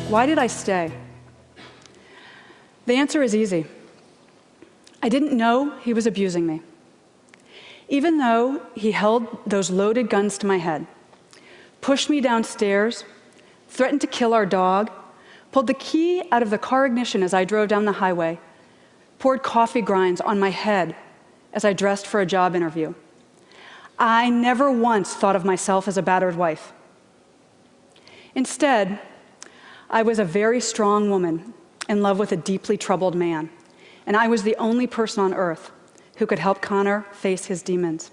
Why did I stay? The answer is easy. I didn't know he was abusing me. Even though he held those loaded guns to my head, pushed me downstairs, threatened to kill our dog, pulled the key out of the car ignition as I drove down the highway, poured coffee grinds on my head as I dressed for a job interview. I never once thought of myself as a battered wife. Instead, I was a very strong woman in love with a deeply troubled man, and I was the only person on earth who could help Connor face his demons.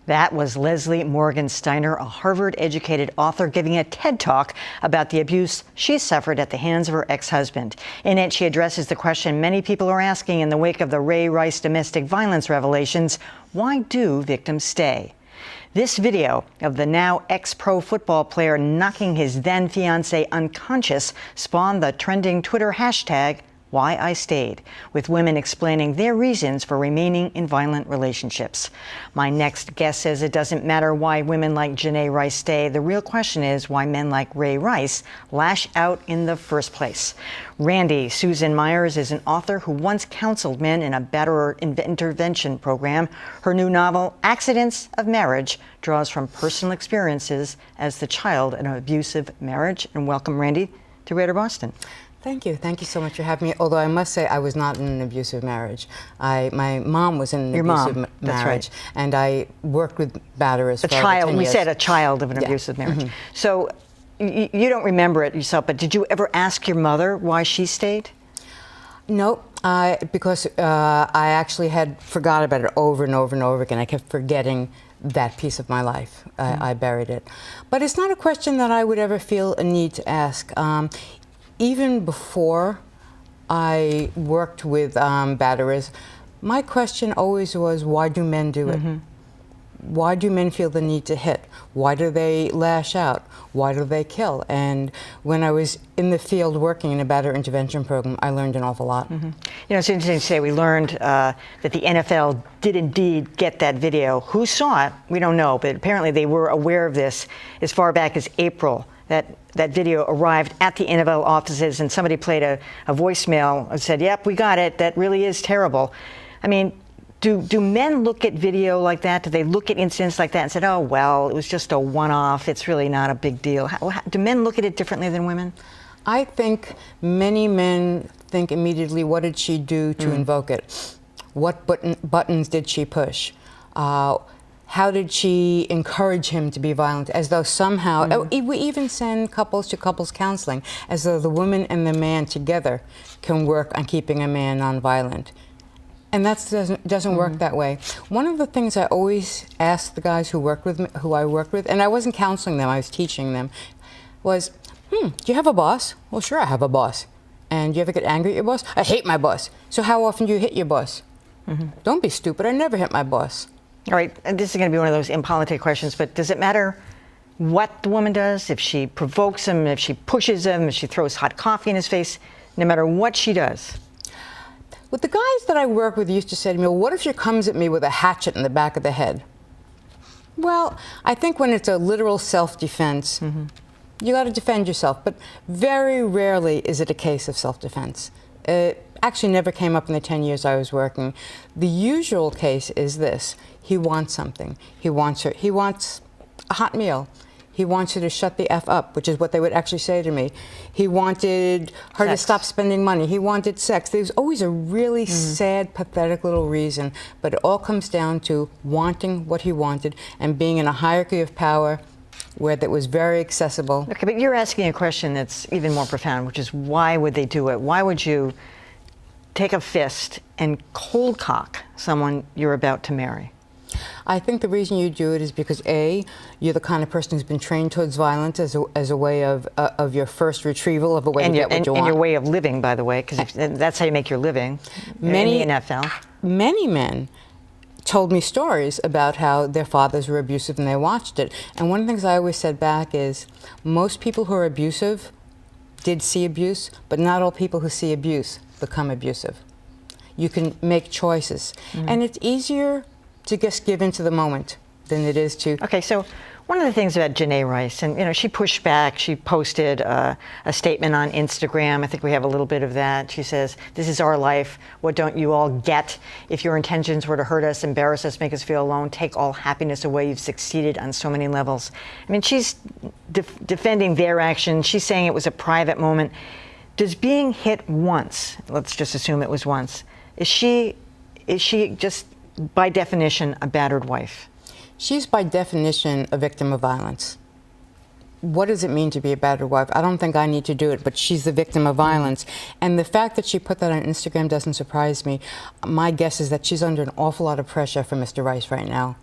That was Leslie Morgan Steiner, a Harvard-educated author, giving a TED Talk about the abuse she suffered at the hands of her ex-husband. In it, she addresses the question many people are asking in the wake of the Ray Rice domestic violence revelations: why do victims stay? This video of the now ex-pro football player knocking his then-fiancée unconscious spawned the trending Twitter hashtag #WhyIStayed, with women explaining their reasons for remaining in violent relationships. My next guest says it doesn't matter why women like Janae Rice stay. The real question is why men like Ray Rice lash out in the first place. Randy Susan Myers is an author who once counseled men in a batterer intervention program. Her new novel, Accidents of Marriage, draws from personal experiences as the child in an abusive marriage. And welcome, Randy, to Greater Boston. Thank you. Thank you so much for having me. Although I must say I was not in an abusive marriage. My mom was in an abusive marriage. That's right. And I worked with batterers for a child. 10 years. We said a child of an abusive marriage. Mm-hmm. So you don't remember it yourself, but did you ever ask your mother why she stayed? No, because I actually had forgot about it over and over and over again. I kept forgetting that piece of my life. I buried it. But it's not a question that I would ever feel a need to ask. Even before I worked with batterers, my question always was, why do men do it? Mm-hmm. Why do men feel the need to hit? Why do they lash out? Why do they kill? And when I was in the field working in a batterer intervention program, I learned an awful lot. Mm-hmm. You know, it's interesting to say we learned that the NFL did indeed get that video. Who saw it? We don't know, but apparently they were aware of this as far back as April. That video arrived at the NFL offices, and somebody played a voicemail and said, yep, we got it. That really is terrible. I mean, do men look at video like that? Do they look at incidents like that and say, oh, well, it was just a one-off. It's really not a big deal. Do men look at it differently than women? I think many men think immediately, what did she do to invoke it? What buttons did she push? How did she encourage him to be violent? As though somehow, we even send couples to couples counseling, as though the woman and the man together can work on keeping a man nonviolent. And that doesn't work that way. One of the things I always asked the guys who I worked with, and I wasn't counseling them, I was teaching them, was, do you have a boss? Well, sure, I have a boss. And do you ever get angry at your boss? I hate my boss. So how often do you hit your boss? Don't be stupid, I never hit my boss. All right, and this is going to be one of those impolitic questions, but does it matter what the woman does? If she provokes him, if she pushes him, if she throws hot coffee in his face, no matter what she does? Well, the guys that I work with used to say to me, well, what if she comes at me with a hatchet in the back of the head? Well, I think when it's a literal self-defense, you got to defend yourself, but very rarely is it a case of self-defense. It actually never came up in the 10 years I was working. The usual case is this. He wants something. He wants a hot meal. He wants her to shut the F up, which is what they would actually say to me. He wanted her to stop spending money. He wanted sex. There's always a really sad, pathetic little reason, but it all comes down to wanting what he wanted and being in a hierarchy of power where that was very accessible. Okay, but you're asking a question that's even more profound, which is why would they do it? Why would you take a fist and cold cock someone you're about to marry? I think the reason you do it is because A, you're the kind of person who's been trained towards violence as a way of your first retrieval of a way to get what you want. And your way of living, by the way, because that's how you make your living in the NFL. Many men told me stories about how their fathers were abusive and they watched it. And one of the things I always said back is, most people who are abusive did see abuse, but not all people who see abuse become abusive. You can make choices. And it's easier to just give into the moment than it is to... Okay, so One of the things about Janae Rice, and she pushed back. She posted a statement on Instagram. I think we have a little bit of that. She says, "This is our life. What don't you all get? If your intentions were to hurt us, embarrass us, make us feel alone, take all happiness away, you've succeeded on so many levels." I mean, she's defending their action. She's saying it was a private moment. Does being hit once, let's just assume it was once, is she just by definition a battered wife? She's by definition a victim of violence. What does it mean to be a battered wife? I don't think I need to do it, but she's the victim of violence. And the fact that she put that on Instagram doesn't surprise me. My guess is that she's under an awful lot of pressure from Mr. Rice right now.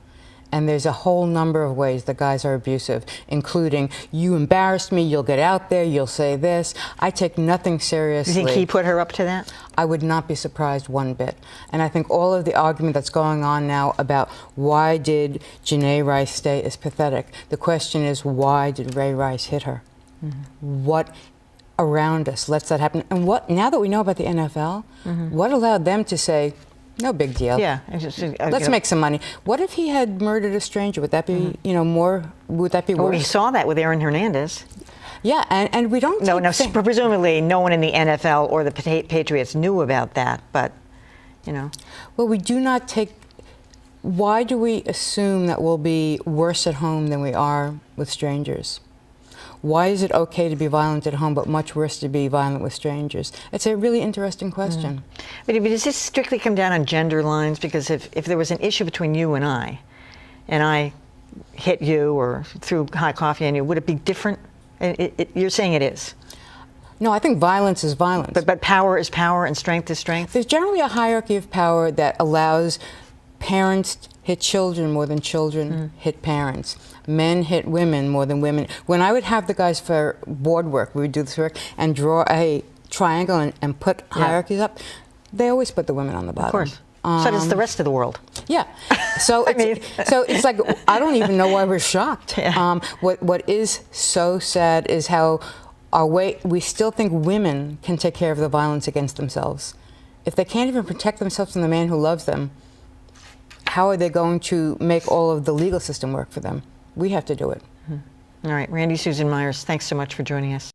And there's a whole number of ways that guys are abusive, including, you embarrassed me, you'll get out there, you'll say this. I take nothing seriously. You think he put her up to that? I would not be surprised one bit. And I think all of the argument that's going on now about why did Janae Rice stay is pathetic. The question is, why did Ray Rice hit her? Mm-hmm. What around us lets that happen? And what, now that we know about the NFL, what allowed them to say, no big deal. Yeah. Let's make some money. What if he had murdered a stranger? Would that be, more, would that be worse? Well, we saw that with Aaron Hernandez. Yeah, and we don't No, presumably no one in the NFL or the Patriots knew about that, but, Well, we do not take, why do we assume that we'll be worse at home than we are with strangers? Why is it okay to be violent at home, but much worse to be violent with strangers? It's a really interesting question. But does this strictly come down on gender lines? Because if there was an issue between you and I hit you or threw hot coffee on you, would it be different? You're saying it is. No, I think violence is violence. But power is power and strength is strength? There's generally a hierarchy of power that allows parents to hit children more than children hit parents. Men hit women more than women. When I would have the guys for board work, we would do this work and draw a triangle and put hierarchies up, they always put the women on the bottom. Of course. So does the rest of the world. Yeah. So it's like, I don't even know why we're shocked. Yeah. What is so sad is how we still think women can take care of the violence against themselves. If they can't even protect themselves from the man who loves them, how are they going to make all of the legal system work for them? We have to do it. All right, Randy Susan Myers, thanks so much for joining us.